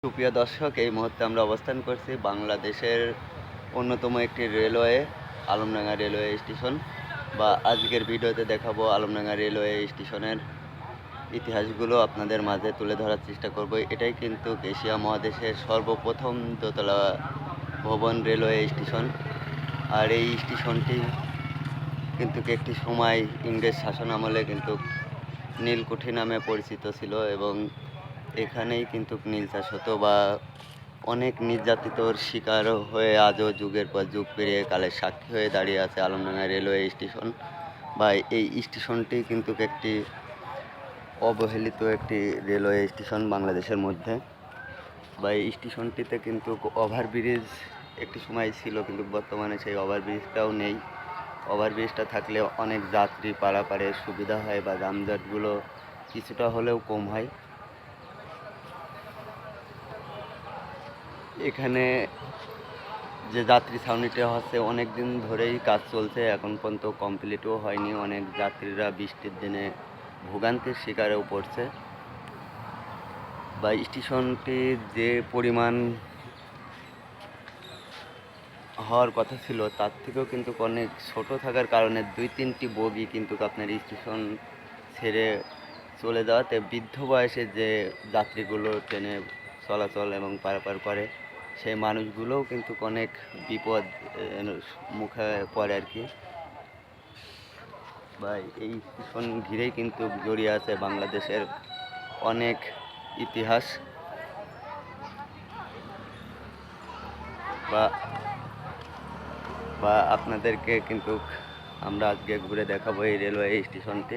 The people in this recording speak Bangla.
সুপ্রিয় দর্শক, এই মুহূর্তে আমরা অবস্থান করছি বাংলাদেশের অন্যতম একটি রেলওয়ে, আলমডাঙ্গা রেলওয়ে স্টেশন। বা আজকের ভিডিওতে দেখাবো আলমডাঙ্গা রেলওয়ে স্টেশনের ইতিহাসগুলো আপনাদের মাঝে তুলে ধরার চেষ্টা করব। এটাই কিন্তু এশিয়া মহাদেশের সর্বপ্রথম দোতলা ভবন রেলওয়ে স্টেশন। আর এই স্টেশনটি কিন্তু একটি সময় ইংরেজ শাসন আমলে কিন্তু নীলকুঠি নামে পরিচিত ছিল এবং এখানেই কিন্তু নীল চাষ হতো বা অনেক নির্যাতিতর শিকার হয়ে আজও যুগের পর যুগ পেরিয়ে কালের সাক্ষী হয়ে দাঁড়িয়ে আছে আলমডাঙ্গা রেলওয়ে স্টেশন। বা এই স্টেশনটি কিন্তু একটি অবহেলিত একটি রেলওয়ে স্টেশন বাংলাদেশের মধ্যে। বা এই স্টেশনটিতে কিন্তু ওভারব্রিজ একটি সময় ছিল, কিন্তু বর্তমানে সেই ওভারব্রিজটাও নেই। ওভারব্রিজটা থাকলে অনেক যাত্রী পারাপারের সুবিধা হয় বা যানজটগুলো কিছুটা হলেও কম হয়। এখানে যে যাত্রী ছাউনিটা হচ্ছে অনেক দিন ধরেই কাজ চলছে, এখন পর্যন্ত কমপ্লিটও হয়নি। অনেক যাত্রীরা বৃষ্টির দিনে ভোগান্তির শিকারেও পড়ছে। বা স্টেশনটির যে পরিমাণ হওয়ার কথা ছিল তার থেকেও কিন্তু অনেক ছোট থাকার কারণে 2-3টি বগি কিন্তু আপনার স্টেশন ছেড়ে চলে যাওয়াতে বৃদ্ধ বয়সে যে যাত্রীগুলো ট্রেনে চলাচল এবং পারাপার করে সেই মানুষগুলোও কিন্তু অনেক বিপদ মুখে পড়ে আর কি। বা এই স্টেশন ঘিরেই কিন্তু জড়িয়ে আছে বাংলাদেশের অনেক ইতিহাস। বা বা আপনাদেরকে কিন্তু আমরা আজকে ঘুরে দেখাবো এই রেলওয়ে স্টেশনটি।